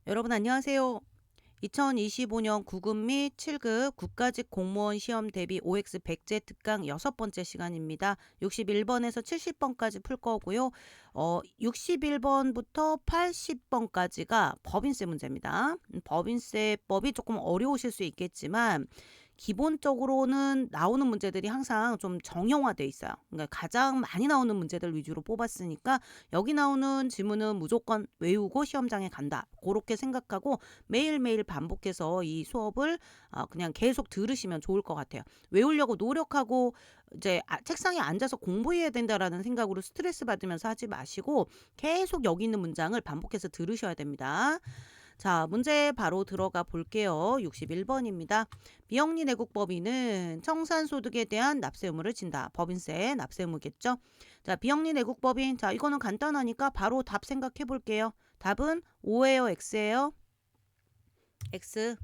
여러분 안녕하세요. 2025년 9급 및 7급 국가직 공무원 시험 대비 OX 백제 특강 여섯 번째 시간입니다. 61번에서 70번까지 풀 거고요. 61번부터 80번까지가 법인세 문제입니다. 법인세법이 조금 어려우실 수 있겠지만 기본적으로는 나오는 문제들이 항상 좀 정형화돼 있어요. 그러니까 가장 많이 나오는 문제들 위주로 뽑았으니까 여기 나오는 지문은 무조건 외우고 시험장에 간다. 그렇게 생각하고 매일매일 반복해서 이 수업을 그냥 계속 들으시면 좋을 것 같아요. 외우려고 노력하고 이제 책상에 앉아서 공부해야 된다라는 생각으로 스트레스 받으면서 하지 마시고 계속 여기 있는 문장을 반복해서 들으셔야 됩니다. 자, 문제 바로 들어가 볼게요. 61번입니다. 비영리 내국법인은 청산소득에 대한 납세 의무를 진다. 법인세 납세 의무겠죠? 자, 비영리 내국법인. 자, 이거는 간단하니까 바로 답 생각해 볼게요. 답은 O예요, X예요? X.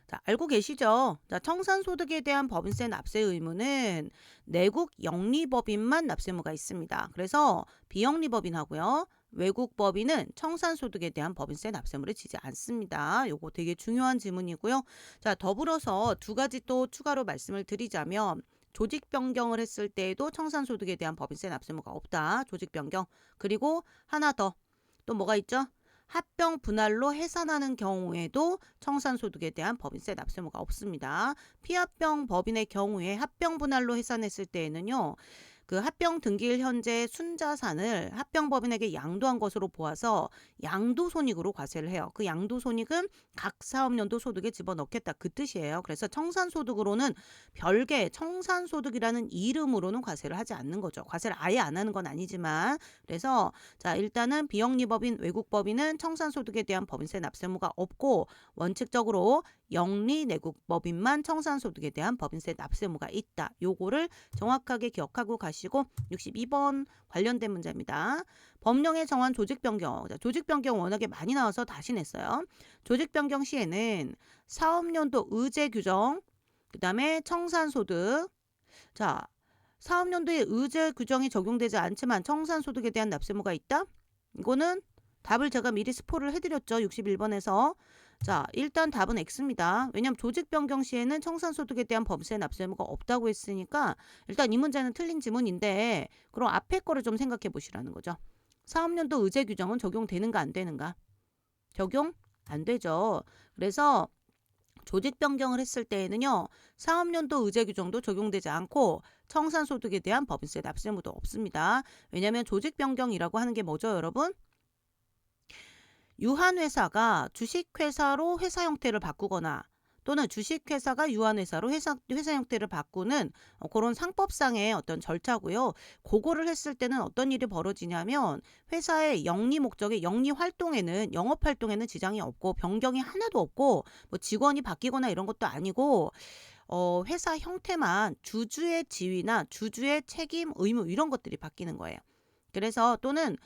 자, 알고 계시죠? 자, 청산소득에 대한 법인세 납세 의무는 내국 영리법인만 납세 의무가 있습니다. 그래서 비영리법인하고요. 외국법인은 청산소득에 대한 법인세 납세 의무를 지지 않습니다. 요거 되게 중요한 질문이고요. 자, 더불어서 두 가지 또 추가로 말씀을 드리자면 조직 변경을 했을 때에도 청산소득에 대한 법인세 납세 의무가 없다. 조직 변경. 그리고 하나 더. 또 뭐가 있죠? 합병 분할로 해산하는 경우에도 청산소득에 대한 법인세 납세 의무가 없습니다. 피합병 법인의 경우에 합병 분할로 해산했을 때에는요. 그 합병 등기일 현재 순자산을 합병 법인에게 양도한 것으로 보아서 양도손익으로 과세를 해요. 그 양도손익은 각 사업연도 소득에 집어넣겠다 그 뜻이에요. 그래서 청산소득으로는 별개 청산소득이라는 이름으로는 과세를 하지 않는 거죠. 과세를 아예 안 하는 건 아니지만 그래서 자 일단은 비영리법인 외국법인은 청산소득에 대한 법인세 납세 의무가 없고 원칙적으로 영리내국법인만 청산소득에 대한 법인세 납세 의무가 있다. 요거를 정확하게 기억하고 가시고 62번 관련된 문제입니다. 법령에 정한 조직변경. 조직변경 워낙에 많이 나와서 다시 냈어요. 조직변경 시에는 사업연도 의제 규정, 그 다음에 청산소득. 자, 사업연도의 의제 규정이 적용되지 않지만 청산소득에 대한 납세 의무가 있다? 이거는 답을 제가 미리 스포를 해드렸죠. 61번에서. 자, 일단 답은 X입니다. 왜냐하면 조직 변경 시에는 청산소득에 대한 법세 납세 의무가 없다고 했으니까 일단 이 문제는 틀린 지문인데 그럼 앞에 거를 좀 생각해 보시라는 거죠. 사업연도 의제 규정은 적용되는가 안 되는가? 적용 안 되죠. 그래서 조직 변경을 했을 때에는요. 사업연도 의제 규정도 적용되지 않고 청산소득에 대한 법인세 납세 의무도 없습니다. 왜냐하면 조직 변경이라고 하는 게 뭐죠, 여러분? 유한회사가 주식회사로 회사 형태를 바꾸거나 또는 주식회사가 유한회사로 회사 형태를 바꾸는 그런 상법상의 어떤 절차고요. 그거를 했을 때는 어떤 일이 벌어지냐면 회사의 영리 목적의 영리 활동에는 영업 활동에는 지장이 없고 변경이 하나도 없고 뭐 직원이 바뀌거나 이런 것도 아니고 회사 형태만 주주의 지위나 주주의 책임, 의무 이런 것들이 바뀌는 거예요. 그래서 또는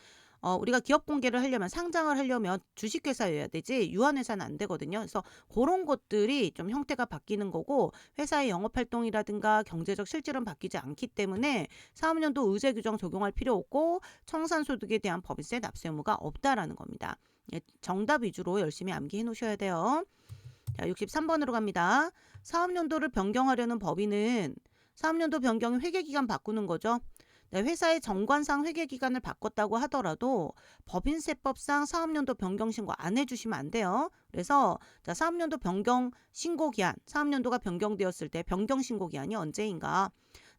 우리가 기업 공개를 하려면 상장을 하려면 주식회사여야 되지 유한회사는 안 되거든요. 그래서 그런 것들이 좀 형태가 바뀌는 거고 회사의 영업활동이라든가 경제적 실질은 바뀌지 않기 때문에 사업연도 의제 규정 적용할 필요 없고 청산소득에 대한 법인세 납세 의무가 없다라는 겁니다. 정답 위주로 열심히 암기해 놓으셔야 돼요. 자, 63번으로 갑니다. 사업연도를 변경하려는 법인은 사업연도 변경이 회계기간 바꾸는 거죠. 네, 회사의 정관상 회계기간을 바꿨다고 하더라도 법인세법상 사업연도 변경 신고 안 해주시면 안 돼요. 그래서 자, 사업연도 변경 신고 기한, 사업연도가 변경되었을 때 변경 신고 기한이 언제인가?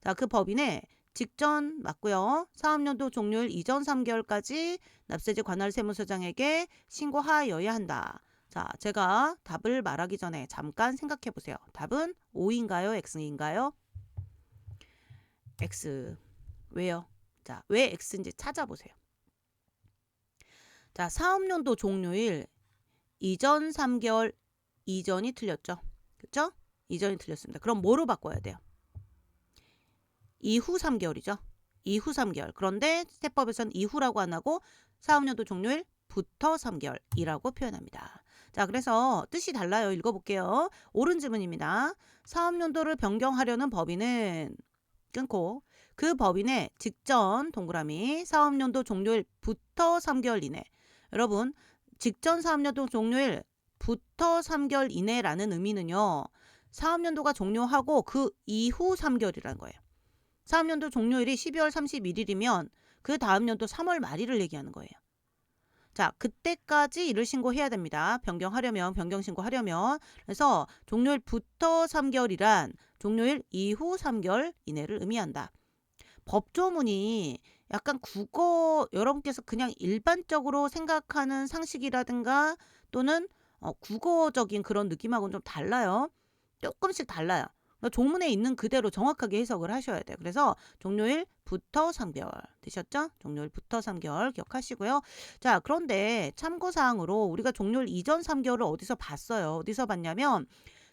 자, 그 법인의 직전 맞고요. 사업연도 종료일 이전 3개월까지 납세지 관할 세무서장에게 신고하여야 한다. 자, 제가 답을 말하기 전에 잠깐 생각해 보세요. 답은 O인가요? X인가요? X. 왜요? 자, 왜 X인지 찾아보세요. 자, 사업연도 종료일 이전 3개월 이전이 틀렸죠. 그쵸? 이전이 틀렸습니다. 그럼 뭐로 바꿔야 돼요? 이후 3개월이죠. 이후 3개월. 그런데 세법에서는 이후라고 안 하고 사업연도 종료일부터 3개월이라고 표현합니다. 자, 그래서 뜻이 달라요. 읽어볼게요. 옳은 지문입니다. 사업연도를 변경하려는 법인은 끊고 그 법인의 직전 동그라미 사업연도 종료일부터 3개월 이내. 여러분 직전 사업연도 종료일부터 3개월 이내라는 의미는요. 사업연도가 종료하고 그 이후 3개월이라는 거예요. 사업연도 종료일이 12월 31일이면 그 다음 연도 3월 말일을 얘기하는 거예요. 자, 그때까지 일을 신고해야 됩니다. 변경 신고하려면. 그래서 종료일부터 3개월이란 종료일 이후 3개월 이내를 의미한다. 법조문이 약간 국어 여러분께서 그냥 일반적으로 생각하는 상식이라든가 또는 국어적인 그런 느낌하고는 좀 달라요. 조금씩 달라요. 그러니까 조문에 있는 그대로 정확하게 해석을 하셔야 돼요. 그래서 종료일부터 3개월 되셨죠? 종료일부터 3개월 기억하시고요. 자, 그런데 참고사항으로 우리가 종료일 이전 3개월을 어디서 봤어요? 어디서 봤냐면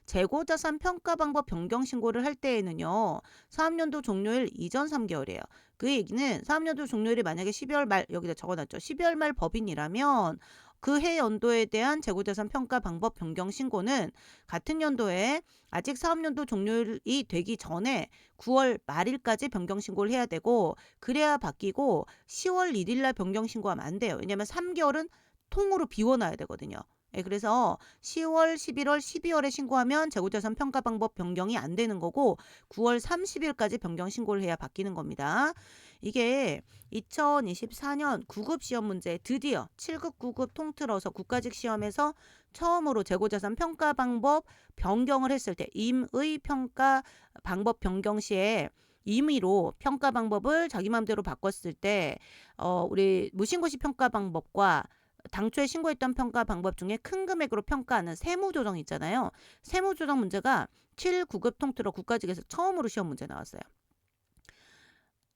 재고자산 평가 방법 변경 신고를 할 때에는요. 사업연도 종료일 이전 3개월이에요. 그 얘기는 사업연도 종료일이 만약에 12월 말 여기다 적어놨죠. 12월 말 법인이라면 그 해 연도에 대한 재고자산 평가 방법 변경 신고는 같은 연도에 아직 사업연도 종료일이 되기 전에 9월 말일까지 변경 신고를 해야 되고 그래야 바뀌고 10월 1일 날 변경 신고하면 안 돼요. 왜냐하면 3개월은 통으로 비워놔야 되거든요. 예, 그래서 10월, 11월, 12월에 신고하면 재고자산 평가 방법 변경이 안 되는 거고 9월 30일까지 변경 신고를 해야 바뀌는 겁니다. 이게 2024년 9급 시험 문제 드디어 7급, 9급 통틀어서 국가직 시험에서 처음으로 재고자산 평가 방법 변경을 했을 때 임의 평가 방법 변경 시에 임의로 평가 방법을 자기 마음대로 바꿨을 때 우리 무신고시 평가 방법과 당초에 신고했던 평가 방법 중에 큰 금액으로 평가하는 세무조정 있잖아요. 세무조정 문제가 7, 9급 통틀어 국가직에서 처음으로 시험 문제 나왔어요.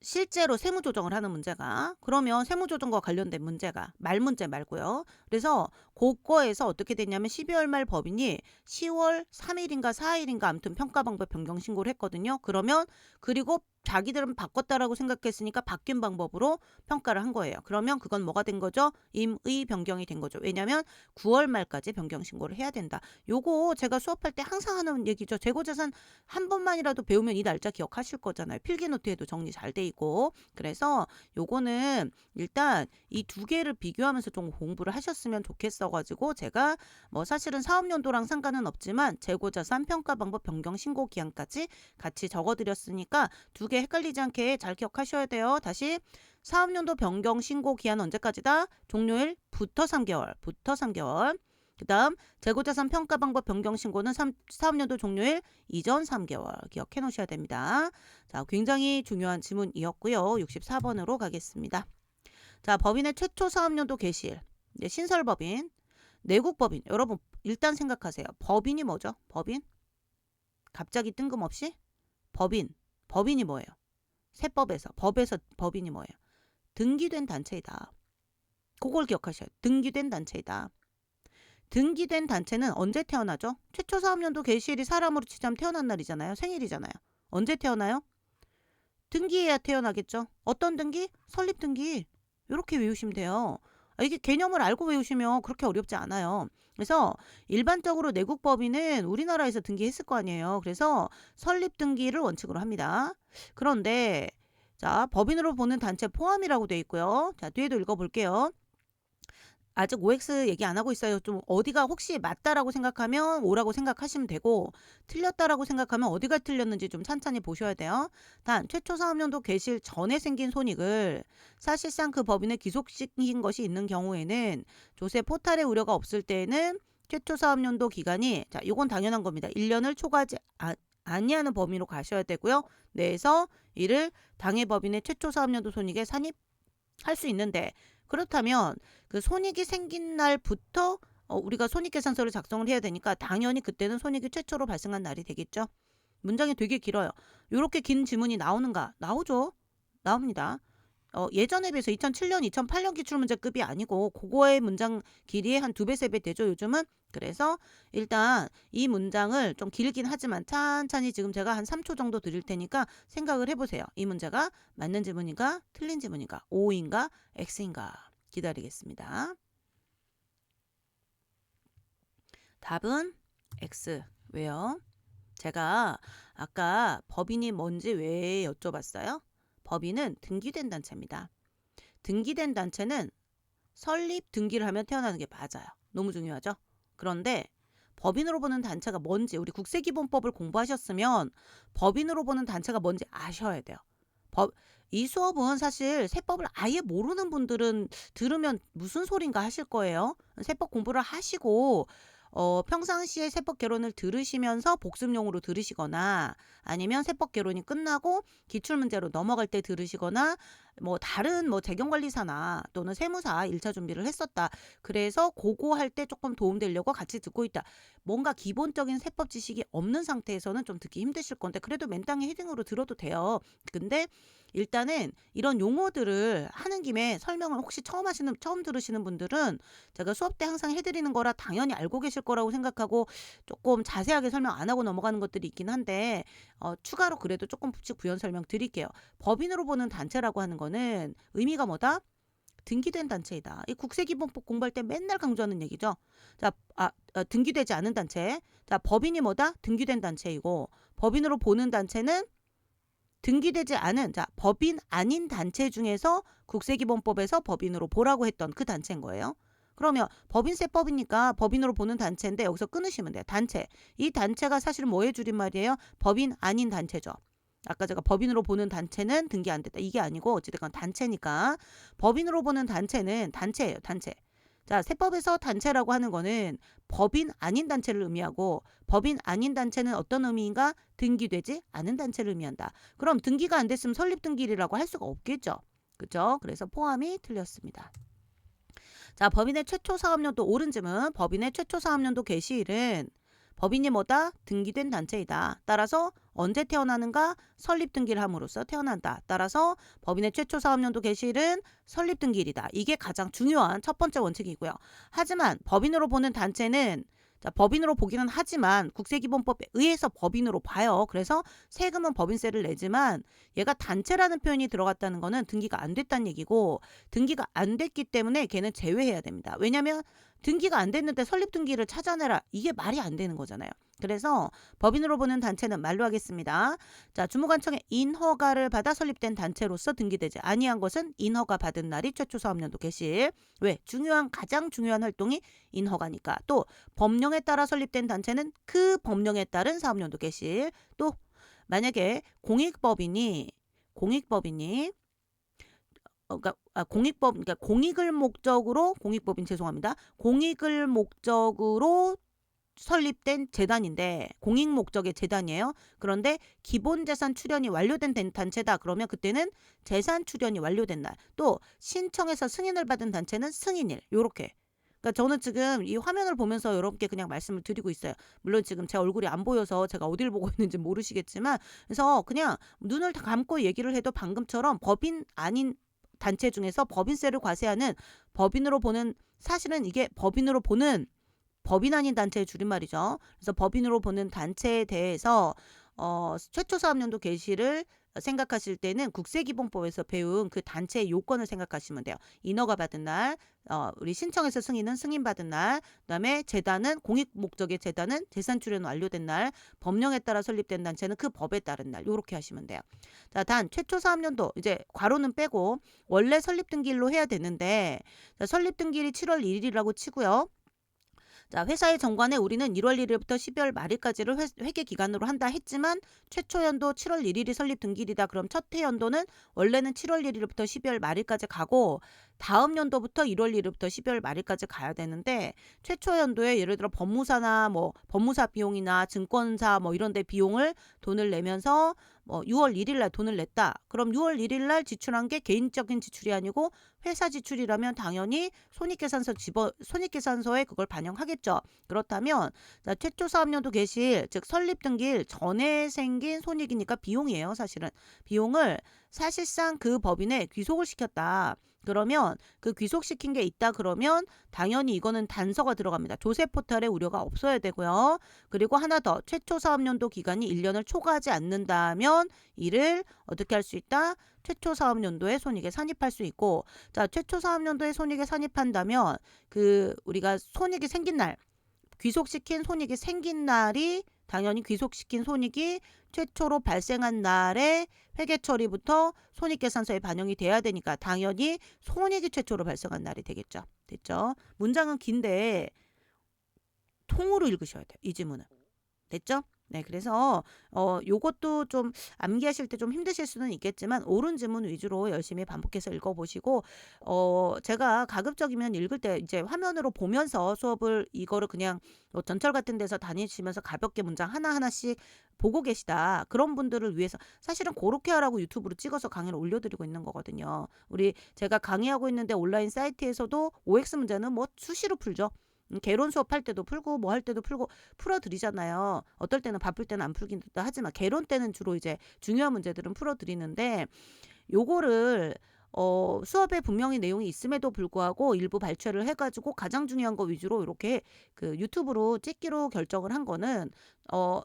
실제로 세무조정을 하는 문제가 그러면 세무조정과 관련된 문제가 말 문제 말고요. 그래서 그거에서 어떻게 됐냐면 12월 말 법인이 10월 3일인가 4일인가 아무튼 평가 방법 변경 신고를 했거든요. 그러면 그리고 자기들은 바꿨다라고 생각했으니까 바뀐 방법으로 평가를 한 거예요. 그러면 그건 뭐가 된 거죠? 임의 변경이 된 거죠. 왜냐하면 9월 말까지 변경 신고를 해야 된다. 요거 제가 수업할 때 항상 하는 얘기죠. 재고자산 한 번만이라도 배우면 이 날짜 기억하실 거잖아요. 필기노트에도 정리 잘 돼 있고. 그래서 요거는 일단 이 두 개를 비교하면서 좀 공부를 하셨으면 좋겠어가지고 제가 뭐 사실은 사업연도랑 상관은 없지만 재고자산 평가 방법 변경 신고 기한까지 같이 적어드렸으니까 두 개 헷갈리지 않게 잘 기억하셔야 돼요. 다시 사업연도 변경 신고 기한 언제까지다? 종료일부터 3개월. 그 다음 재고자산 평가 방법 변경 신고는 사업연도 종료일 이전 3개월 기억해 놓으셔야 됩니다. 자, 굉장히 중요한 지문이었고요. 64번으로 가겠습니다. 자, 법인의 최초 사업연도 개시일. 네, 신설법인, 내국법인. 여러분 일단 생각하세요. 법인이 뭐죠? 법인? 갑자기 뜬금없이? 법인이 뭐예요? 세법에서 법에서 법인이 뭐예요? 등기된 단체이다. 그걸 기억하셔야 돼요. 등기된 단체이다. 등기된 단체는 언제 태어나죠? 최초 사업연도 개시일이 사람으로 치자면 태어난 날이잖아요. 생일이잖아요. 언제 태어나요? 등기해야 태어나겠죠. 어떤 등기? 설립 등기. 이렇게 외우시면 돼요. 이게 개념을 알고 외우시면 그렇게 어렵지 않아요. 그래서 일반적으로 내국법인은 우리나라에서 등기했을 거 아니에요. 그래서 설립 등기를 원칙으로 합니다. 그런데 자, 법인으로 보는 단체 포함이라고 돼 있고요. 자, 뒤에도 읽어볼게요. 아직 OX 얘기 안 하고 있어요. 좀 어디가 혹시 맞다라고 생각하면 O라고 생각하시면 되고 틀렸다라고 생각하면 어디가 틀렸는지 좀 찬찬히 보셔야 돼요. 단 최초 사업연도 개시일 전에 생긴 손익을 사실상 그 법인에 기속시킨 것이 있는 경우에는 조세 포탈의 우려가 없을 때에는 최초 사업연도 기간이 자, 이건 당연한 겁니다. 1년을 초과하지 아니하는 범위로 가셔야 되고요. 내에서 이를 당해 법인의 최초 사업연도 손익에 산입할 수 있는데 그렇다면 그 손익이 생긴 날부터 우리가 손익계산서를 작성을 해야 되니까 당연히 그때는 손익이 최초로 발생한 날이 되겠죠. 문장이 되게 길어요. 이렇게 긴 지문이 나오는가? 나오죠. 나옵니다. 예전에 비해서 2007년, 2008년 기출문제급이 아니고 그거의 문장 길이의 한 2배, 3배 되죠, 요즘은. 그래서 일단 이 문장을 좀 길긴 하지만 찬찬히 지금 제가 한 3초 정도 드릴 테니까 생각을 해보세요. 이 문제가 맞는 지문인가, 틀린 지문인가, O인가, X인가 기다리겠습니다. 답은 X. 왜요? 제가 아까 법인이 뭔지 왜 여쭤봤어요? 법인은 등기된 단체입니다. 등기된 단체는 설립 등기를 하면 태어나는 게 맞아요. 너무 중요하죠. 그런데 법인으로 보는 단체가 뭔지 우리 국세기본법을 공부하셨으면 법인으로 보는 단체가 뭔지 아셔야 돼요. 법, 이 수업은 사실 세법을 아예 모르는 분들은 들으면 무슨 소린가 하실 거예요. 세법 공부를 하시고 평상시에 세법 개론을 들으시면서 복습용으로 들으시거나 아니면 세법 개론이 끝나고 기출문제로 넘어갈 때 들으시거나 뭐 다른 뭐 재경관리사나 또는 세무사 1차 준비를 했었다. 그래서 그거 할 때 조금 도움되려고 같이 듣고 있다. 뭔가 기본적인 세법 지식이 없는 상태에서는 좀 듣기 힘드실 건데 그래도 맨땅에 헤딩으로 들어도 돼요. 근데 일단은 이런 용어들을 하는 김에 설명을 혹시 처음 들으시는 분들은 제가 수업 때 항상 해드리는 거라 당연히 알고 계실 거라고 생각하고 조금 자세하게 설명 안 하고 넘어가는 것들이 있긴 한데 추가로 그래도 조금씩 부연 설명 드릴게요. 법인으로 보는 단체라고 하는 거는 의미가 뭐다? 등기된 단체이다. 이 국세기본법 공부할 때 맨날 강조하는 얘기죠. 자, 등기되지 않은 단체. 자, 법인이 뭐다? 등기된 단체이고 법인으로 보는 단체는 등기되지 않은 법인 아닌 단체 중에서 국세기본법에서 법인으로 보라고 했던 그 단체인 거예요. 그러면 법인세법이니까 법인으로 보는 단체인데 여기서 끊으시면 돼요. 단체. 이 단체가 사실 뭐의 줄임말이에요? 법인 아닌 단체죠. 아까 제가 법인으로 보는 단체는 등기 안 됐다. 이게 아니고 어찌됐건 단체니까 법인으로 보는 단체는 단체예요. 단체. 자, 세법에서 단체라고 하는 거는 법인 아닌 단체를 의미하고 법인 아닌 단체는 어떤 의미인가? 등기되지 않은 단체를 의미한다. 그럼 등기가 안 됐으면 설립등기일이라고 할 수가 없겠죠. 그죠? 그래서 포함이 틀렸습니다. 자, 법인의 최초 사업연도 오른쯤은 법인의 최초 사업연도 개시일은 법인이 뭐다? 등기된 단체이다. 따라서 언제 태어나는가? 설립등기를 함으로써 태어난다. 따라서 법인의 최초 사업연도 개시일은 설립등기일이다. 이게 가장 중요한 첫 번째 원칙이고요. 하지만 법인으로 보는 단체는 법인으로 보기는 하지만 국세기본법에 의해서 법인으로 봐요. 그래서 세금은 법인세를 내지만 얘가 단체라는 표현이 들어갔다는 거는 등기가 안 됐다는 얘기고 등기가 안 됐기 때문에 걔는 제외해야 됩니다. 왜냐하면 등기가 안 됐는데 설립등기를 찾아내라. 이게 말이 안 되는 거잖아요. 그래서 법인으로 보는 단체는 말로 하겠습니다. 자, 주무관청의 인허가를 받아 설립된 단체로서 등기되지 아니한 것은 인허가 받은 날이 최초 사업연도 개시일. 왜? 가장 중요한 활동이 인허가니까. 또 법령에 따라 설립된 단체는 그 법령에 따른 사업연도 개시일. 또 만약에 공익법인이 공익을 목적으로 공익을 목적으로 설립된 재단인데 공익 목적의 재단이에요. 그런데 기본 재산 출연이 완료된 단체다. 그러면 그때는 재산 출연이 완료된 날. 또 신청해서 승인을 받은 단체는 승인일. 요렇게. 그러니까 저는 지금 이 화면을 보면서 여러분께 그냥 말씀을 드리고 있어요. 물론 지금 제 얼굴이 안 보여서 제가 어디를 보고 있는지 모르시겠지만 그래서 그냥 눈을 다 감고 얘기를 해도 방금처럼 법인 아닌 단체 중에서 법인세를 과세하는 법인으로 보는 사실은 이게 법인으로 보는 법인 아닌 단체의 줄임말이죠. 그래서 법인으로 보는 단체에 대해서 최초 사업연도 개시를 생각하실 때는 국세기본법에서 배운 그 단체의 요건을 생각하시면 돼요. 인허가 받은 날, 우리 신청해서 승인은 승인받은 날, 그다음에 재단은 공익 목적의 재단은 재산 출연 완료된 날, 법령에 따라 설립된 단체는 그 법에 따른 날, 요렇게 하시면 돼요. 자, 단 최초 사업연도 이제 괄호는 빼고 원래 설립등기일로 해야 되는데 설립등기일이 7월 1일이라고 치고요. 자, 회사의 정관에 우리는 1월 1일부터 12월 말일까지를 회계 기간으로 한다 했지만 최초 연도 7월 1일이 설립 등기일이다. 그럼 첫 해 연도는 원래는 7월 1일부터 12월 말일까지 가고 다음 연도부터 1월 1일부터 12월 말일까지 가야 되는데 최초 연도에 예를 들어 법무사나 뭐 법무사 비용이나 증권사 뭐 이런 데 비용을 돈을 내면서 6월 1일 날 돈을 냈다. 그럼 6월 1일 날 지출한 게 개인적인 지출이 아니고 회사 지출이라면 당연히 손익계산서에 그걸 반영하겠죠. 그렇다면 최초 사업연도 개시일 즉 설립등기일 전에 생긴 손익이니까 비용이에요. 사실은 비용을 사실상 그 법인에 귀속을 시켰다. 그러면 그 귀속시킨 게 있다 그러면 당연히 이거는 단서가 들어갑니다. 조세 포탈에 우려가 없어야 되고요. 그리고 하나 더 최초 사업연도 기간이 1년을 초과하지 않는다면 이를 어떻게 할 수 있다? 최초 사업연도에 손익에 산입할 수 있고 자 최초 사업연도에 손익에 산입한다면 그 우리가 손익이 생긴 날 귀속시킨 손익이 생긴 날이 당연히 귀속시킨 손익이 최초로 발생한 날에 회계 처리부터 손익계산서에 반영이 돼야 되니까 당연히 손익이 최초로 발생한 날이 되겠죠. 됐죠? 문장은 긴데 통으로 읽으셔야 돼요. 이 지문은. 됐죠? 네, 그래서 요것도 좀 암기하실 때 좀 힘드실 수는 있겠지만 옳은 지문 위주로 열심히 반복해서 읽어보시고 제가 가급적이면 읽을 때 이제 화면으로 보면서 수업을 이거를 그냥 전철 같은 데서 다니시면서 가볍게 문장 하나하나씩 보고 계시다. 그런 분들을 위해서 사실은 그렇게 하라고 유튜브로 찍어서 강의를 올려드리고 있는 거거든요. 제가 강의하고 있는데 온라인 사이트에서도 OX 문제는 뭐 수시로 풀죠. 개론 수업할 때도 풀고 뭐 할 때도 풀고 풀어드리잖아요. 어떨 때는 바쁠 때는 안 풀기도 하지만 개론 때는 주로 이제 중요한 문제들은 풀어드리는데 요거를 수업에 분명히 내용이 있음에도 불구하고 일부 발췌를 해가지고 가장 중요한 거 위주로 이렇게 그 유튜브로 찍기로 결정을 한 거는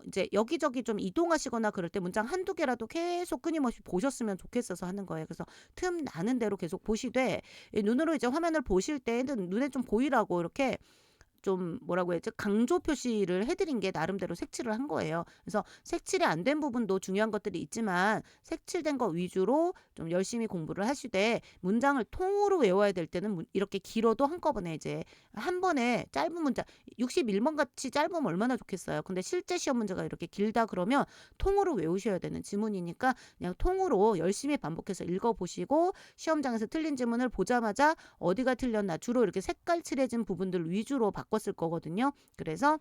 이제 여기저기 좀 이동하시거나 그럴 때 문장 한두 개라도 계속 끊임없이 보셨으면 좋겠어서 하는 거예요. 그래서 틈 나는 대로 계속 보시되 눈으로 이제 화면을 보실 때는 눈에 좀 보이라고 이렇게 좀 뭐라고 해야지 강조 표시를 해드린 게 나름대로 색칠을 한 거예요. 그래서 색칠이 안 된 부분도 중요한 것들이 있지만 색칠된 거 위주로 좀 열심히 공부를 하시되 문장을 통으로 외워야 될 때는 이렇게 길어도 한꺼번에 이제 한 번에 짧은 문장 61번 같이 짧으면 얼마나 좋겠어요. 근데 실제 시험 문제가 이렇게 길다 그러면 통으로 외우셔야 되는 지문이니까 그냥 통으로 열심히 반복해서 읽어보시고 시험장에서 틀린 지문을 보자마자 어디가 틀렸나 주로 이렇게 색깔 칠해진 부분들 위주로 바꿨을 거거든요. 그래서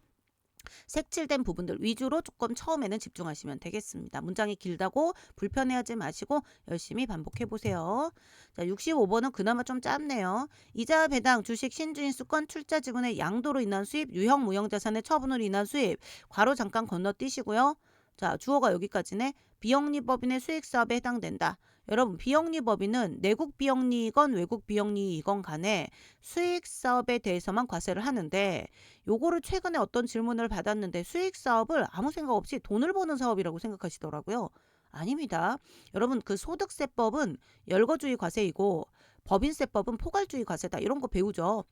색칠된 부분들 위주로 조금 처음에는 집중하시면 되겠습니다. 문장이 길다고 불편해하지 마시고 열심히 반복해 보세요. 자, 65번은 그나마 좀 짧네요. 이자 배당, 주식, 신주인수권, 출자 지분의 양도로 인한 수입, 유형 무형자산의 처분으로 인한 수입. 괄호 잠깐 건너뛰시고요. 자, 주어가 여기까지네. 비영리법인의 수익사업에 해당된다. 여러분, 비영리법인은 내국 비영리이건 외국 비영리이건 간에 수익사업에 대해서만 과세를 하는데 요거를 최근에 어떤 질문을 받았는데 수익사업을 아무 생각 없이 돈을 버는 사업이라고 생각하시더라고요. 아닙니다. 여러분, 그 소득세법은 열거주의 과세이고 법인세법은 포괄주의 과세다. 이런 거 배우죠.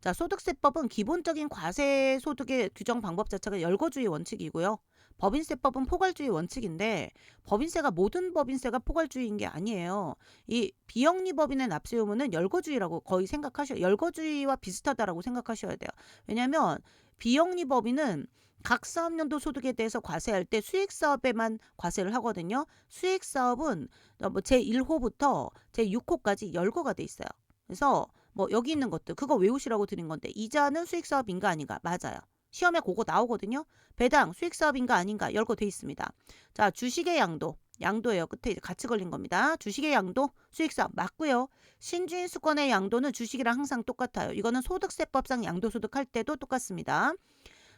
자, 소득세법은 기본적인 과세 소득의 규정 방법 자체가 열거주의 원칙이고요. 법인세법은 포괄주의 원칙인데 법인세가 모든 법인세가 포괄주의인 게 아니에요. 이 비영리법인의 납세 의무는 열거주의라고 거의 생각하셔야 열거주의와 비슷하다라고 생각하셔야 돼요. 왜냐하면 비영리법인은 각 사업연도 소득에 대해서 과세할 때 수익사업에만 과세를 하거든요. 수익사업은 뭐 제1호부터 제6호까지 열거가 돼 있어요. 그래서 뭐 여기 있는 것들 그거 외우시라고 드린 건데 이자는 수익사업인가 아닌가 맞아요. 시험에 그거 나오거든요. 배당 수익사업인가 아닌가 열거 돼 있습니다. 자, 주식의 양도예요. 끝에 이제 같이 걸린 겁니다. 주식의 양도 수익사업 맞고요. 신주인수권의 양도는 주식이랑 항상 똑같아요. 이거는 소득세법상 양도소득 할 때도 똑같습니다.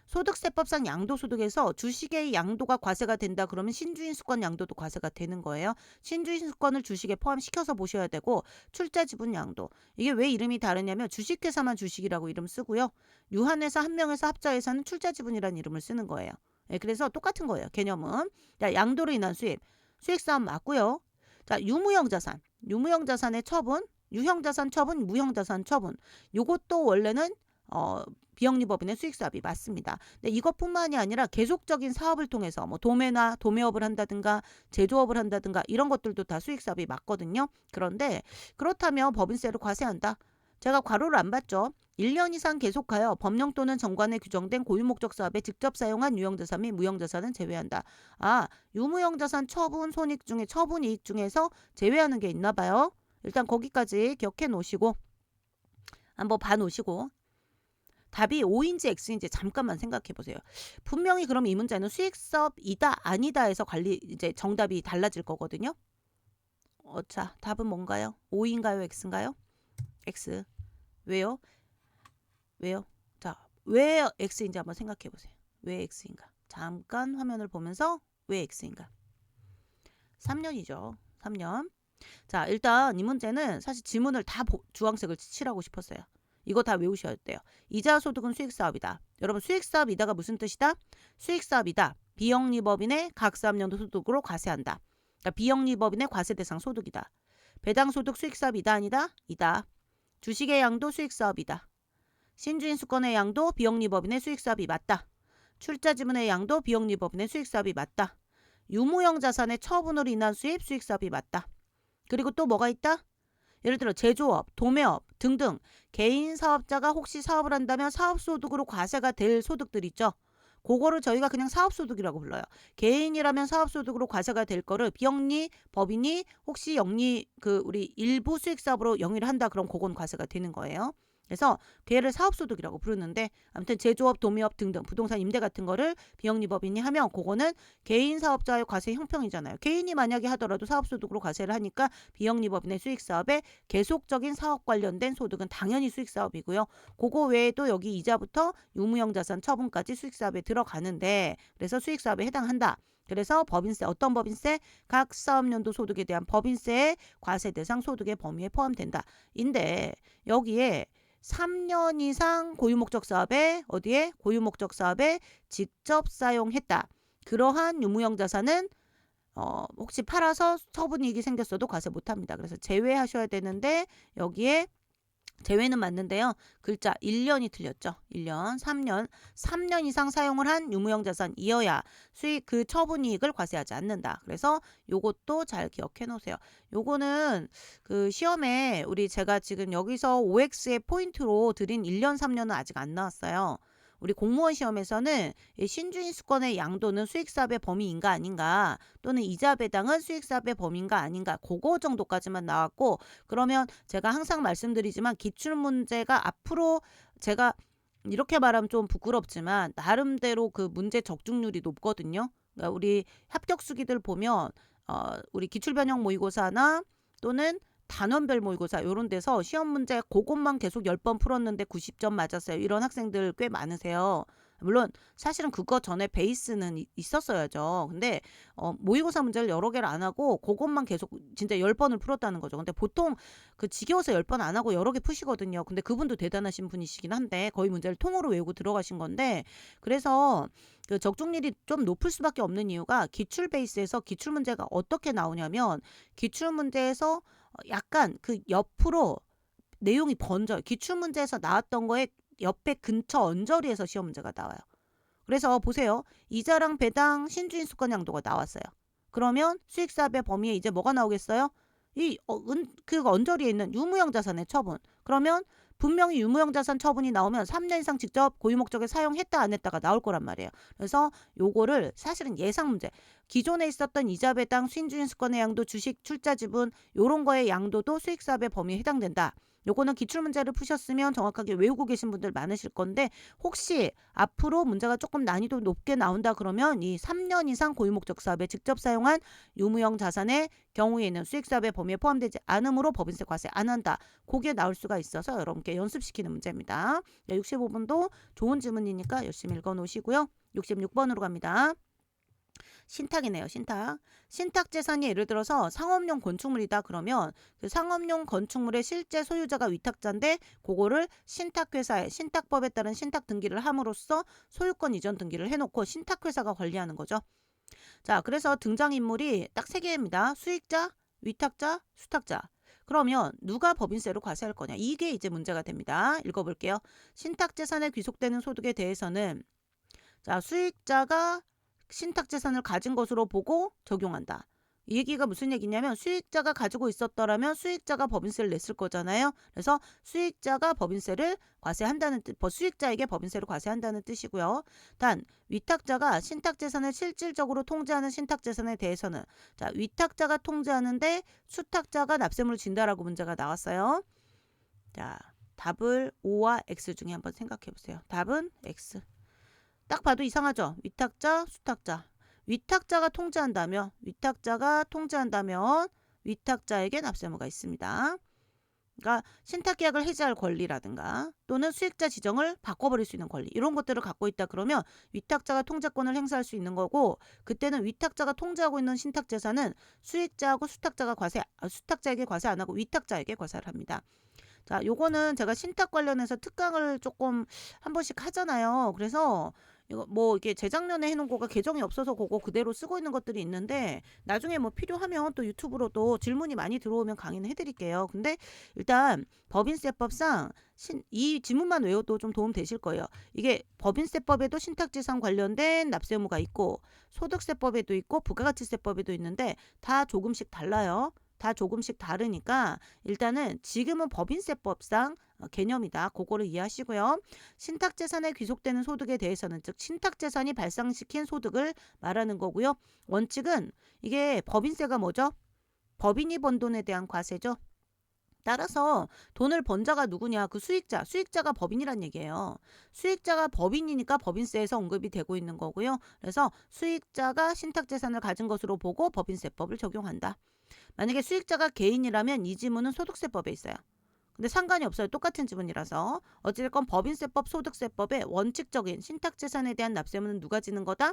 소득세법상 양도소득에서 주식의 양도가 과세가 된다 그러면 신주인수권 양도도 과세가 되는 거예요. 신주인수권을 주식에 포함시켜서 보셔야 되고 출자지분 양도. 이게 왜 이름이 다르냐면 주식회사만 주식이라고 이름 쓰고요. 유한회사 한 명에서 합자회사는 출자지분이라는 이름을 쓰는 거예요. 네, 그래서 똑같은 거예요. 개념은. 자, 양도로 인한 수입. 수익사업 맞고요. 자, 유무형자산의 처분. 유형자산 처분, 무형자산 처분. 요것도 원래는 비영리법인의 수익사업이 맞습니다. 근데 이것뿐만이 아니라 계속적인 사업을 통해서 뭐 도매업을 한다든가 제조업을 한다든가 이런 것들도 다 수익사업이 맞거든요. 그런데 그렇다면 법인세를 과세한다. 제가 괄호를 안 봤죠. 1년 이상 계속하여 법령 또는 정관에 규정된 고유목적 사업에 직접 사용한 유형자산 및 무형자산은 제외한다. 아, 유무형자산 처분 손익 중에 처분 이익 중에서 제외하는 게 있나 봐요. 일단 거기까지 기억해 놓으시고 한번 봐 놓으시고 답이 O인지 X인지 잠깐만 생각해 보세요. 분명히 그럼 이 문제는 수익사업이다 아니다 해서 이제 정답이 달라질 거거든요. 자, 답은 뭔가요? O인가요? X인가요? X. 왜요? 자, 왜 X인지 한번 생각해 보세요. 왜 X인가? 잠깐 화면을 보면서 왜 X인가? 3년이죠. 3년. 자, 일단 이 문제는 사실 지문을 다 주황색을 칠하고 싶었어요. 이거 다 외우셔야 돼요. 이자 소득은 수익사업이다. 여러분 수익사업이다가 무슨 뜻이다? 수익사업이다. 비영리법인의 각 사업연도 소득으로 과세한다. 그러니까 비영리법인의 과세 대상 소득이다. 배당소득 수익사업이다 아니다? 이다. 주식의 양도 수익사업이다. 신주인수권의 양도 비영리법인의 수익사업이 맞다. 출자 지분의 양도 비영리법인의 수익사업이 맞다. 유무형 자산의 처분으로 인한 수입 수익사업이 맞다. 그리고 또 뭐가 있다? 예를 들어 제조업, 도매업 등등 개인 사업자가 혹시 사업을 한다면 사업소득으로 과세가 될 소득들 있죠. 그거를 저희가 그냥 사업소득이라고 불러요. 개인이라면 사업소득으로 과세가 될 거를 비영리 법인이 혹시 영리 우리 일부 수익사업으로 영위를 한다 그럼 그건 과세가 되는 거예요. 그래서 걔를 사업소득이라고 부르는데 아무튼 제조업, 도매업 등등 부동산 임대 같은 거를 비영리법인이 하면 그거는 개인 사업자의 과세 형평이잖아요. 개인이 만약에 하더라도 사업소득으로 과세를 하니까 비영리법인의 수익사업에 계속적인 사업 관련된 소득은 당연히 수익사업이고요. 그거 외에도 여기 이자부터 유무형 자산 처분까지 수익사업에 들어가는데 그래서 수익사업에 해당한다. 그래서 법인세 어떤 법인세? 각 사업연도 소득에 대한 법인세의 과세 대상 소득의 범위에 포함된다. 인데 여기에 3년 이상 고유목적 사업에 어디에? 고유목적 사업에 직접 사용했다. 그러한 유무형 자산은 혹시 팔아서 처분이익이 생겼어도 과세 못합니다. 그래서 제외하셔야 되는데 여기에 제외는 맞는데요. 글자 1년이 틀렸죠. 1년, 3년 이상 사용을 한 유무형 자산이어야 수익 그 처분이익을 과세하지 않는다. 그래서 요것도 잘 기억해 놓으세요. 요거는 그 시험에 제가 지금 여기서 OX의 포인트로 드린 1년, 3년은 아직 안 나왔어요. 우리 공무원 시험에서는 신주인 수권의 양도는 수익사업의 범위인가 아닌가 또는 이자 배당은 수익사업의 범위인가 아닌가 그거 정도까지만 나왔고 그러면 제가 항상 말씀드리지만 기출문제가 앞으로 제가 이렇게 말하면 좀 부끄럽지만 나름대로 그 문제 적중률이 높거든요. 그러니까 우리 합격수기들 보면 우리 기출변형 모의고사나 또는 단원별 모의고사 이런 데서 시험 문제 그것만 계속 10번 풀었는데 90점 맞았어요. 이런 학생들 꽤 많으세요. 물론 사실은 그거 전에 베이스는 있었어야죠. 근데 모의고사 문제를 여러 개를 안 하고 그것만 계속 진짜 10번을 풀었다는 거죠. 근데 보통 그 지겨워서 10번 안 하고 여러 개 푸시거든요. 근데 그분도 대단하신 분이시긴 한데 거의 문제를 통으로 외우고 들어가신 건데 그래서 그 적중률이 좀 높을 수밖에 없는 이유가 기출 베이스에서 기출 문제가 어떻게 나오냐면 기출 문제에서 약간 그 옆으로 내용이 번져요. 기출문제에서 나왔던 거에 옆에 근처 언저리에서 시험 문제가 나와요. 그래서 보세요. 이자랑 배당 신주인 수권 양도가 나왔어요. 그러면 수익사업의 범위에 이제 뭐가 나오겠어요? 그 언저리에 있는 유무형 자산의 처분. 그러면 분명히 유무형 자산 처분이 나오면 3년 이상 직접 고유목적에 사용했다 안 했다가 나올 거란 말이에요. 그래서 요거를 사실은 예상 문제. 기존에 있었던 이자 배당, 신주인 수권의 양도, 주식, 출자 지분 요런 거의 양도도 수익사업의 범위에 해당된다. 요거는 기출문제를 푸셨으면 정확하게 외우고 계신 분들 많으실 건데 혹시 앞으로 문제가 조금 난이도 높게 나온다 그러면 이 3년 이상 고유목적 사업에 직접 사용한 유무형 자산의 경우에는 수익사업의 범위에 포함되지 않으므로 법인세 과세 안 한다. 그게 나올 수가 있어서 여러분께 연습시키는 문제입니다. 65번도 좋은 질문이니까 열심히 읽어놓으시고요. 66번으로 갑니다. 신탁이네요. 신탁 재산이 예를 들어서 상업용 건축물이다 그러면 그 상업용 건축물의 실제 소유자가 위탁자인데 그거를 신탁회사에 신탁법에 따른 신탁 등기를 함으로써 소유권 이전 등기를 해놓고 신탁회사가 관리하는 거죠. 자, 그래서 등장인물이 딱 3개입니다. 수익자, 위탁자, 수탁자. 그러면 누가 법인세로 과세할 거냐? 이게 이제 문제가 됩니다. 읽어볼게요. 신탁재산에 귀속되는 소득에 대해서는 자, 수익자가 신탁재산을 가진 것으로 보고 적용한다. 이 얘기가 무슨 얘기냐면 수익자가 가지고 있었더라면 수익자가 법인세를 냈을 거잖아요. 그래서 수익자가 법인세를 과세한다는 뜻, 수익자에게 법인세를 과세한다는 뜻이고요. 단 위탁자가 신탁재산을 실질적으로 통제하는 신탁재산에 대해서는 자, 위탁자가 통제하는데 수탁자가 납세물을 진다라고 문제가 나왔어요. 자, 답을 O와 X 중에 한번 생각해 보세요. 답은 X. 딱 봐도 이상하죠? 위탁자, 수탁자. 위탁자가 통제한다면 위탁자에게 납세무가 있습니다. 그러니까 신탁계약을 해지할 권리라든가 또는 수익자 지정을 바꿔버릴 수 있는 권리 이런 것들을 갖고 있다 그러면 위탁자가 통제권을 행사할 수 있는 거고 그때는 위탁자가 통제하고 있는 신탁재산은 수익자하고 수탁자에게 과세 안 하고 위탁자에게 과세를 합니다. 자, 요거는 제가 신탁 관련해서 특강을 조금 한 번씩 하잖아요. 그래서 이거 뭐 이게 재작년에 해놓은 거가 개정이 없어서 그거 그대로 쓰고 있는 것들이 있는데 나중에 뭐 필요하면 또 유튜브로도 질문이 많이 들어오면 강의는 해드릴게요. 근데 일단 법인세법상 이 지문만 외워도 좀 도움 되실 거예요. 이게 법인세법에도 신탁재산 관련된 납세 의무가 있고 소득세법에도 있고 부가가치세법에도 있는데 다 조금씩 달라요. 다 조금씩 다르니까 일단은 지금은 법인세법상 개념이다. 그거를 이해하시고요. 신탁재산에 귀속되는 소득에 대해서는 즉 신탁재산이 발생시킨 소득을 말하는 거고요. 원칙은 이게 법인세가 뭐죠? 법인이 번 돈에 대한 과세죠. 따라서 돈을 번 자가 누구냐? 그 수익자가 법인이란 얘기예요. 수익자가 법인이니까 법인세에서 언급이 되고 있는 거고요. 그래서 수익자가 신탁재산을 가진 것으로 보고 법인세법을 적용한다. 만약에 수익자가 개인이라면 이 지문은 소득세법에 있어요. 근데 상관이 없어요. 똑같은 지문이라서. 어찌됐건 법인세법, 소득세법의 원칙적인 신탁재산에 대한 납세문은 누가 지는 거다?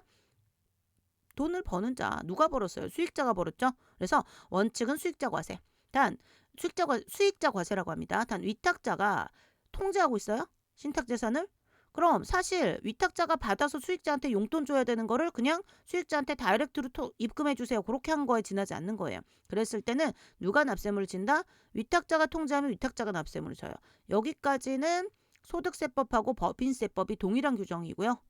돈을 버는 자. 누가 벌었어요? 수익자가 벌었죠. 그래서 원칙은 수익자 과세. 단 수익자 과세라고 합니다. 단 위탁자가 통제하고 있어요? 신탁재산을? 그럼 사실 위탁자가 받아서 수익자한테 용돈 줘야 되는 거를 그냥 수익자한테 다이렉트로 입금해 주세요. 그렇게 한 거에 지나지 않는 거예요. 그랬을 때는 누가 납세물을 진다? 위탁자가 통제하면 위탁자가 납세물을 져요. 여기까지는 소득세법하고 법인세법이 동일한 규정이고요.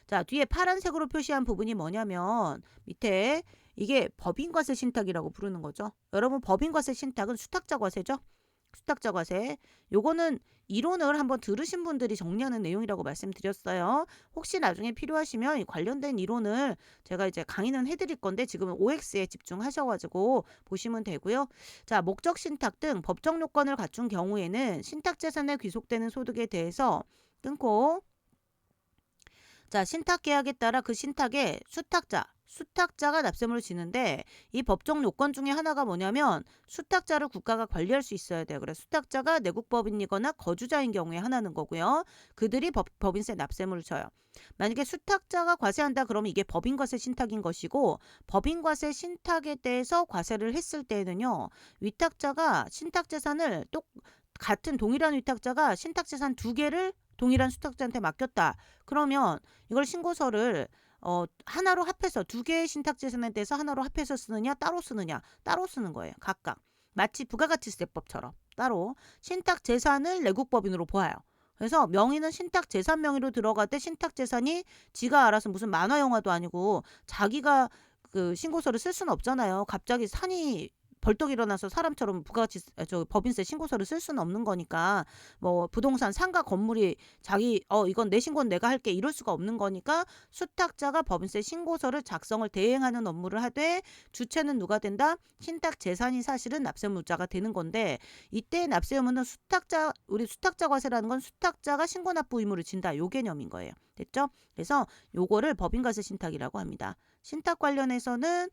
자, 뒤에 파란색으로 표시한 부분이 뭐냐면 밑에 이게 법인과세 신탁이라고 부르는 거죠. 여러분 법인과세 신탁은 수탁자 과세죠. 수탁자 과세. 요거는 이론을 한번 들으신 분들이 정리하는 내용이라고 말씀드렸어요. 혹시 나중에 필요하시면 관련된 이론을 제가 이제 강의는 해드릴 건데 지금은 OX에 집중하셔가지고 보시면 되고요. 자, 목적 신탁 등 법적 요건을 갖춘 경우에는 신탁재산에 귀속되는 소득에 대해서 끊고 자, 신탁 계약에 따라 그 신탁에 수탁자가 납세물을 지는데 이 법정 요건 중에 하나가 뭐냐면 수탁자를 국가가 관리할 수 있어야 돼요. 그래서 수탁자가 내국법인이거나 거주자인 경우에 하나는 거고요. 그들이 법인세 납세물을 져요. 만약에 수탁자가 과세한다 그러면 이게 법인과세 신탁인 것이고 법인과세 신탁에 대해서 과세를 했을 때는요. 위탁자가 신탁재산을 같은 동일한 위탁자가 신탁재산 2개를 동일한 수탁자한테 맡겼다. 그러면 이걸 신고서를 하나로 합해서 2개의 신탁재산에 대해서 하나로 합해서 쓰느냐 따로 쓰느냐 따로 쓰는 거예요. 각각. 마치 부가가치세법처럼 따로 신탁재산을 내국법인으로 보아요. 그래서 명의는 신탁재산 명의로 들어갈 때 신탁재산이 지가 알아서 무슨 만화 영화도 아니고 자기가 그 신고서를 쓸 수는 없잖아요. 갑자기 산이 벌떡 일어나서 사람처럼 법인세 신고서를 쓸 수는 없는 거니까 뭐 부동산 상가 건물이 자기 이건 내 신고는 내가 할게 이럴 수가 없는 거니까 수탁자가 법인세 신고서를 작성을 대행하는 업무를 하되 주체는 누가 된다? 신탁 재산이 사실은 납세물자가 되는 건데 이때 납세 의무는 우리 수탁자 과세라는 건 수탁자가 신고 납부 의무를 진다 요 개념인 거예요. 됐죠? 그래서 요거를 법인과세 신탁이라고 합니다. 신탁 관련해서는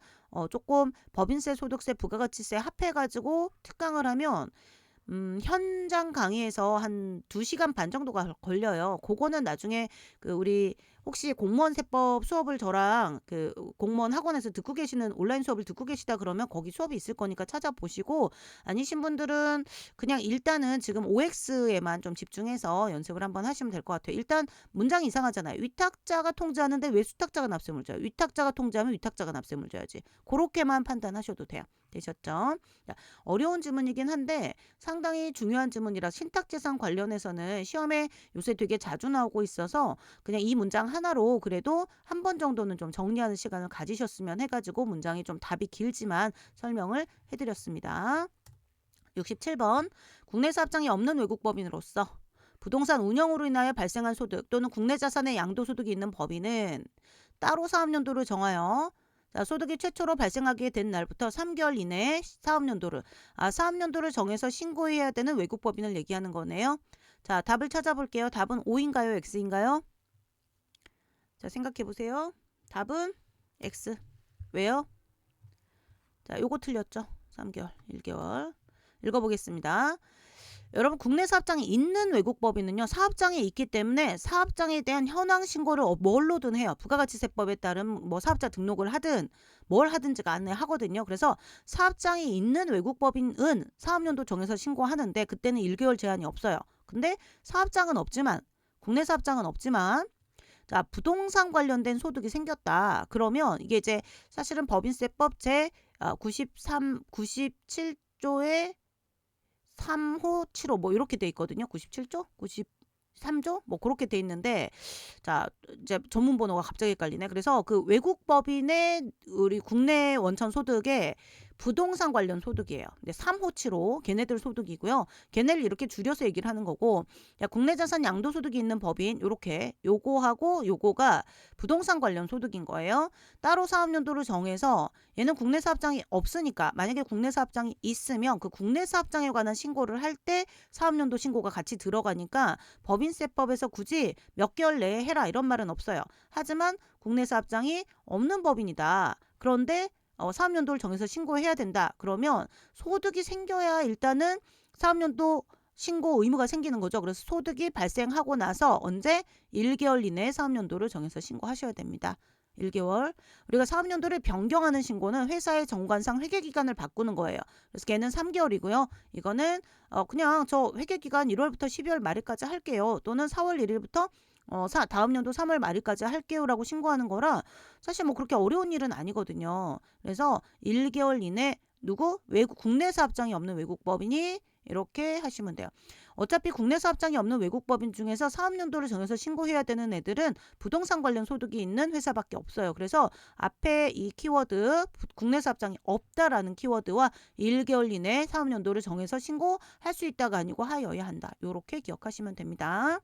조금 법인세, 소득세, 부가가치세 합해가지고 특강을 하면 현장 강의에서 한 2시간 반 정도가 걸려요. 그거는 나중에 우리 혹시 공무원 세법 수업을 저랑 공무원 학원에서 듣고 계시는 온라인 수업을 듣고 계시다 그러면 거기 수업이 있을 거니까 찾아보시고 아니신 분들은 그냥 일단은 지금 OX에만 좀 집중해서 연습을 한번 하시면 될 것 같아요. 일단 문장이 이상하잖아요. 위탁자가 통제하는데 왜 수탁자가 납세물 져요? 위탁자가 통제하면 위탁자가 납세물 져야지. 그렇게만 판단하셔도 돼요. 되셨죠? 어려운 지문이긴 한데 상당히 중요한 지문이라 신탁재산 관련해서는 시험에 요새 되게 자주 나오고 있어서 그냥 이 문장 하나로 그래도 한 번 정도는 좀 정리하는 시간을 가지셨으면 해가지고 문장이 좀 답이 길지만 설명을 해드렸습니다. 67번 국내 사업장이 없는 외국법인으로서 부동산 운영으로 인하여 발생한 소득 또는 국내 자산의 양도소득이 있는 법인은 따로 사업연도를 정하여 자, 소득이 최초로 발생하게 된 날부터 3개월 이내에 사업연도를 정해서 신고해야 되는 외국법인을 얘기하는 거네요. 자, 답을 찾아볼게요. 답은 O인가요? X인가요? 자, 생각해 보세요. 답은 X. 왜요? 자, 요거 틀렸죠? 3개월, 1개월. 읽어보겠습니다. 여러분 국내 사업장이 있는 외국법인은요. 사업장이 있기 때문에 사업장에 대한 현황 신고를 뭘로든 해요. 부가가치세법에 따른 뭐 사업자 등록을 하든 뭘 하든지가 안내하거든요. 그래서 사업장이 있는 외국법인은 사업연도 정해서 신고하는데 그때는 1개월 제한이 없어요. 근데 국내 사업장은 없지만 자, 부동산 관련된 소득이 생겼다. 그러면 이게 이제 사실은 법인세법 제 97조의 3호 7호 뭐 이렇게 돼 있거든요. 97조? 93조? 뭐 그렇게 돼 있는데 자, 이제 전문 번호가 갑자기 헷갈리네. 그래서 그 외국 법인의 우리 국내 원천 소득에 부동산 관련 소득이에요. 근데 3호, 7호 걔네들 소득이고요. 걔네를 이렇게 줄여서 얘기를 하는 거고, 야, 국내 자산 양도 소득이 있는 법인 요렇게 요거하고 요거가 부동산 관련 소득인 거예요. 따로 사업연도를 정해서 얘는 국내 사업장이 없으니까 만약에 국내 사업장이 있으면 그 국내 사업장에 관한 신고를 할 때 사업연도 신고가 같이 들어가니까 법인세법에서 굳이 몇 개월 내에 해라 이런 말은 없어요. 하지만 국내 사업장이 없는 법인이다. 그런데 사업연도를 정해서 신고해야 된다. 그러면 소득이 생겨야 일단은 사업연도 신고 의무가 생기는 거죠. 그래서 소득이 발생하고 나서 언제 1개월 이내에 사업연도를 정해서 신고하셔야 됩니다. 1개월. 우리가 사업연도를 변경하는 신고는 회사의 정관상 회계기간을 바꾸는 거예요. 그래서 걔는 3개월이고요. 이거는 그냥 저 회계기간 1월부터 12월 말일까지 할게요. 또는 4월 1일부터 다음 연도 3월 말일까지 할게요라고 신고하는 거라 사실 뭐 그렇게 어려운 일은 아니거든요. 그래서 1개월 이내 누구? 국내 사업장이 없는 외국 법인이 이렇게 하시면 돼요. 어차피 국내 사업장이 없는 외국 법인 중에서 사업연도를 정해서 신고해야 되는 애들은 부동산 관련 소득이 있는 회사밖에 없어요. 그래서 앞에 이 키워드 국내 사업장이 없다라는 키워드와 1개월 이내에 사업연도를 정해서 신고할 수 있다가 아니고 하여야 한다. 이렇게 기억하시면 됩니다.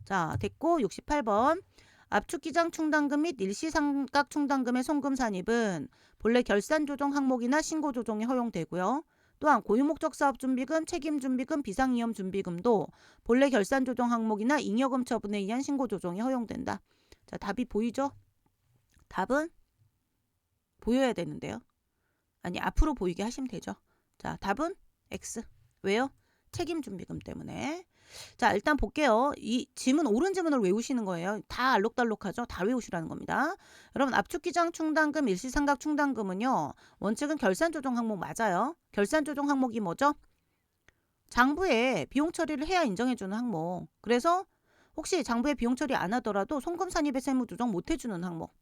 자, 됐고 68번. 압축기장 충당금 및 일시상각 충당금의 송금 산입은 본래 결산 조정 항목이나 신고 조정이 허용되고요. 또한 고유목적 사업준비금, 책임준비금, 비상위험준비금도 본래 결산 조정 항목이나 잉여금 처분에 의한 신고 조정이 허용된다. 자, 답이 보이죠? 답은 보여야 되는데요. 아니, 앞으로 보이게 하시면 되죠. 자, 답은 X. 왜요? 책임준비금 때문에. 자, 일단 볼게요. 이 지문 옳은 지문을 외우시는 거예요. 다 알록달록하죠. 다 외우시라는 겁니다. 여러분, 압축기장 충당금, 일시상각 충당금은요. 원칙은 결산조정 항목 맞아요. 결산조정 항목이 뭐죠? 장부에 비용 처리를 해야 인정해주는 항목. 그래서 혹시 장부에 비용 처리 안 하더라도 송금 산입의 세무조정 못 해주는 항목.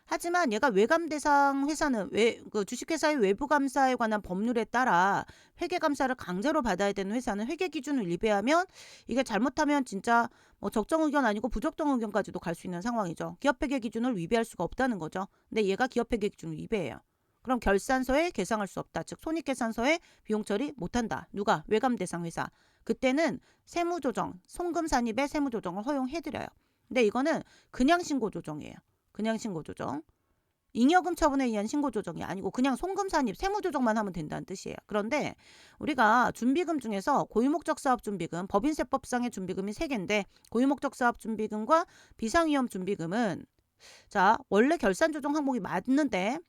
하지만 얘가 외감 대상 회사는 그 주식회사의 외부 감사에 관한 법률에 따라 회계 감사를 강제로 받아야 되는 회사는 회계 기준을 위배하면 이게 잘못하면 진짜 뭐 적정 의견 아니고 부적정 의견까지도 갈 수 있는 상황이죠. 기업 회계 기준을 위배할 수가 없다는 거죠. 근데 얘가 기업 회계 기준을 위배해요. 그럼 결산서에 계상할 수 없다. 즉 손익계산서에 비용 처리 못한다. 누가? 외감 대상 회사. 그때는 세무조정, 송금 산입의 세무조정을 허용해드려요. 근데 이거는 그냥 신고조정이에요. 그냥 신고조정. 잉여금 처분에 의한 신고조정이 아니고 그냥 송금산입 세무조정만 하면 된다는 뜻이에요. 그런데 우리가 준비금 중에서 고유목적 사업준비금, 법인세법상의 준비금이 3개인데 고유목적 사업준비금과 비상위험준비금은 자 원래 결산조정 항목이 맞는데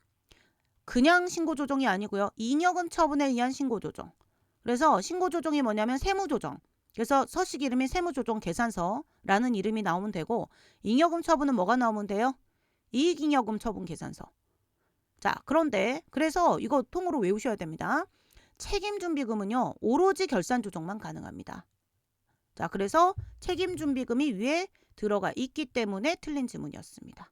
그냥 신고조정이 아니고요. 잉여금 처분에 의한 신고조정. 그래서 신고조정이 뭐냐면 세무조정. 그래서 서식 이름이 세무조정 계산서라는 이름이 나오면 되고 잉여금 처분은 뭐가 나오면 돼요? 이익잉여금 처분 계산서. 자, 그런데 그래서 이거 통으로 외우셔야 됩니다. 책임준비금은요. 오로지 결산조정만 가능합니다. 자, 그래서 책임준비금이 위에 들어가 있기 때문에 틀린 지문이었습니다.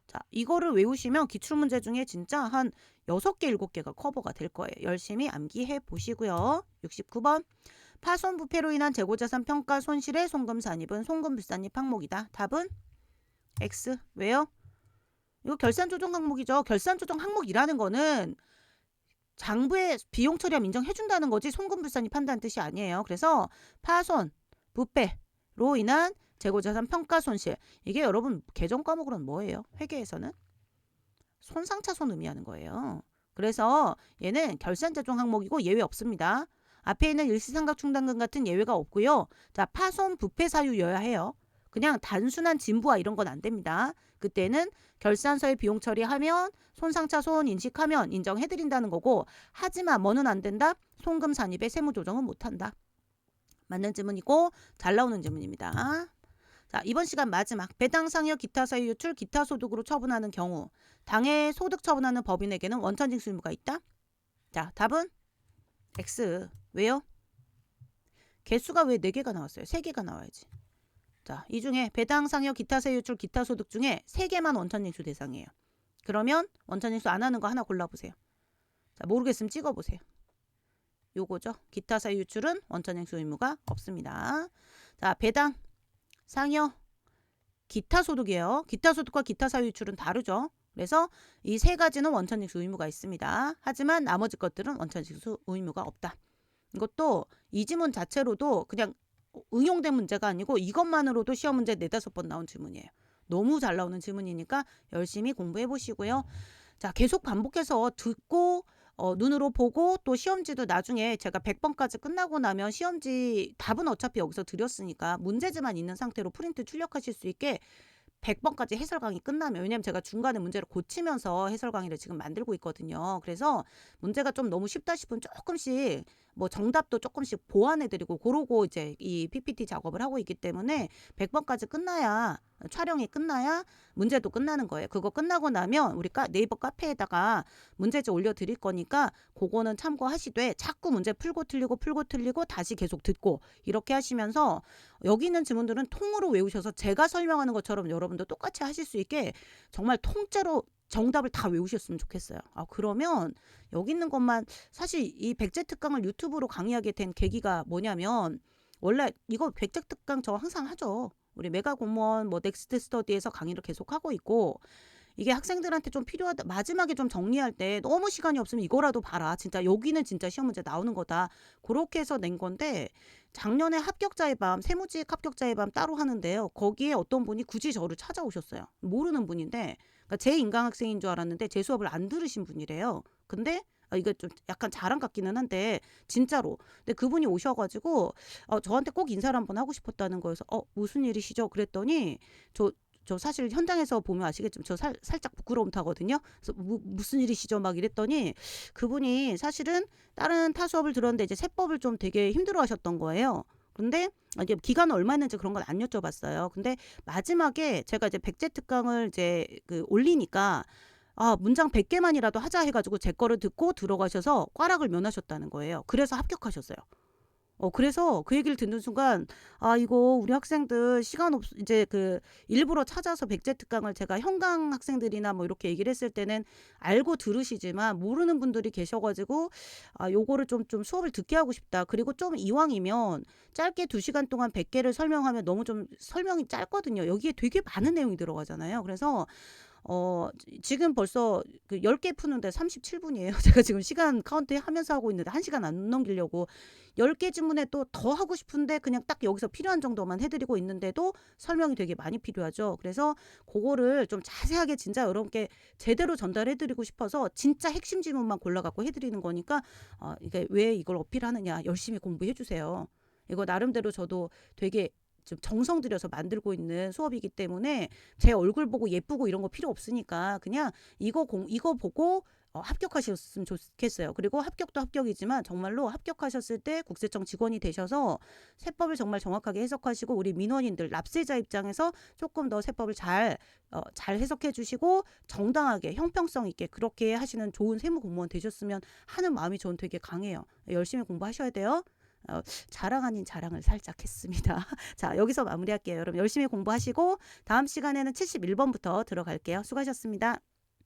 자, 이거를 외우시면 기출문제 중에 진짜 한 6개, 7개가 커버가 될 거예요. 열심히 암기해 보시고요. 69번. 파손 부패로 인한 재고자산 평가 손실의 송금 산입은 송금 불산입 항목이다. 답은 X. 왜요? 이거 결산조정 항목이죠. 결산조정 항목이라는 거는 장부에 비용 처리하면 인정해준다는 거지 송금 불산입 한다는 뜻이 아니에요. 그래서 파손, 부패로 인한 재고자산 평가 손실. 이게 여러분 개정 과목으로는 뭐예요? 회계에서는 손상차손 의미하는 거예요. 그래서 얘는 결산조정 항목이고 예외 없습니다. 앞에 있는 일시상각 충당금 같은 예외가 없고요. 자, 파손, 부패 사유여야 해요. 그냥 단순한 진부와 이런 건 안 됩니다. 그때는 결산서에 비용 처리하면 손상차손 인식하면 인정해드린다는 거고 하지만 뭐는 안 된다? 송금 산입의 세무조정은 못한다. 맞는 질문이고 잘 나오는 질문입니다. 자, 이번 시간 마지막 배당 상여 기타 사유 유출 기타 소득으로 처분하는 경우 당해 소득 처분하는 법인에게는 원천징수 의무가 있다? 자, 답은 X. 왜요? 개수가 왜 4개가 나왔어요? 3개가 나와야지. 자, 이 중에 배당, 상여, 기타 세유출, 기타 소득 중에 3개만 원천징수 대상이에요. 그러면 원천징수 안 하는 거 하나 골라보세요. 자, 모르겠으면 찍어보세요. 요거죠. 기타 세유출은 원천징수 의무가 없습니다. 자, 배당, 상여, 기타 소득이에요. 기타 소득과 기타 사유출은 다르죠. 그래서 이 3가지는 원천징수 의무가 있습니다. 하지만 나머지 것들은 원천징수 의무가 없다. 이것도 이 지문 자체로도 그냥 응용된 문제가 아니고 이것만으로도 시험 문제 4-5번 나온 질문이에요. 너무 잘 나오는 질문이니까 열심히 공부해 보시고요. 자, 계속 반복해서 듣고 눈으로 보고 또 시험지도 나중에 제가 100번까지 끝나고 나면 시험지 답은 어차피 여기서 드렸으니까 문제지만 있는 상태로 프린트 출력하실 수 있게 100번까지 해설 강의 끝나면, 왜냐면 제가 중간에 문제를 고치면서 해설 강의를 지금 만들고 있거든요. 그래서 문제가 좀 너무 쉽다 싶으면 조금씩 뭐 정답도 조금씩 보완해드리고 그러고 이제 이 PPT 작업을 하고 있기 때문에 100번까지 끝나야, 촬영이 끝나야 문제도 끝나는 거예요. 그거 끝나고 나면 우리 네이버 카페에다가 문제지 올려드릴 거니까 그거는 참고하시되 자꾸 문제 풀고 틀리고 다시 계속 듣고 이렇게 하시면서 여기 있는 지문들은 통으로 외우셔서 제가 설명하는 것처럼 여러분도 똑같이 하실 수 있게 정말 통째로 정답을 다 외우셨으면 좋겠어요. 그러면 여기 있는 것만, 사실 이 백제 특강을 유튜브로 강의하게 된 계기가 뭐냐면, 원래 이거 백제 특강 저 항상 하죠. 우리 메가 공무원 뭐 넥스트 스터디에서 강의를 계속 하고 있고, 이게 학생들한테 좀 필요하다, 마지막에 좀 정리할 때 너무 시간이 없으면 이거라도 봐라, 진짜 여기는 진짜 시험 문제 나오는 거다, 그렇게 해서 낸 건데, 작년에 합격자의 밤, 세무직 합격자의 밤 따로 하는데요. 거기에 어떤 분이 굳이 저를 찾아오셨어요. 모르는 분인데, 그러니까 제 인강 학생인 줄 알았는데 제 수업을 안 들으신 분이래요. 근데 이거 좀 약간 자랑 같기는 한데 진짜로. 근데 그분이 오셔가지고 저한테 꼭 인사를 한번 하고 싶었다는 거여서 무슨 일이시죠? 그랬더니 저 사실 현장에서 보면 아시겠지만 저 살짝 부끄러움 타거든요. 그래서 무슨 일이시죠? 막 이랬더니 그분이 사실은 다른 타 수업을 들었는데 이제 세법을 좀 되게 힘들어 하셨던 거예요. 근데 이게 기간은 얼마 있는지 그런 건 안 여쭤봤어요. 근데 마지막에 제가 이제 백제 특강을 이제 올리니까 문장 100개만이라도 하자 해가지고 제 거를 듣고 들어가셔서 꽈락을 면하셨다는 거예요. 그래서 합격하셨어요. 그래서 그 얘기를 듣는 순간 이거 우리 학생들 시간 이제 일부러 찾아서 백제 특강을, 제가 현강 학생들이나 뭐 이렇게 얘기를 했을 때는 알고 들으시지만 모르는 분들이 계셔가지고 요거를 좀 수업을 듣게 하고 싶다. 그리고 좀 이왕이면 짧게 2시간 동안 100개를 설명하면 너무 좀 설명이 짧거든요. 여기에 되게 많은 내용이 들어가잖아요. 그래서 지금 벌써 10개 푸는데 37분이에요. 제가 지금 시간 카운트 하면서 하고 있는데 1시간 안 넘기려고 10개 질문에 또 더 하고 싶은데 그냥 딱 여기서 필요한 정도만 해드리고 있는데도 설명이 되게 많이 필요하죠. 그래서 그거를 좀 자세하게 진짜 여러분께 제대로 전달해드리고 싶어서 진짜 핵심 질문만 골라갖고 해드리는 거니까 이게 왜 이걸 어필하느냐, 열심히 공부해주세요. 이거 나름대로 저도 되게 좀 정성 들여서 만들고 있는 수업이기 때문에 제 얼굴 보고 예쁘고 이런 거 필요 없으니까 그냥 이거 보고 합격하셨으면 좋겠어요. 그리고 합격도 합격이지만 정말로 합격하셨을 때 국세청 직원이 되셔서 세법을 정말 정확하게 해석하시고 우리 민원인들, 납세자 입장에서 조금 더 세법을 잘 해석해 주시고 정당하게 형평성 있게 그렇게 하시는 좋은 세무 공무원 되셨으면 하는 마음이 저는 되게 강해요. 열심히 공부하셔야 돼요. 자랑 아닌 자랑을 살짝 했습니다. 자, 여기서 마무리할게요. 여러분 열심히 공부하시고 다음 시간에는 71번부터 들어갈게요. 수고하셨습니다.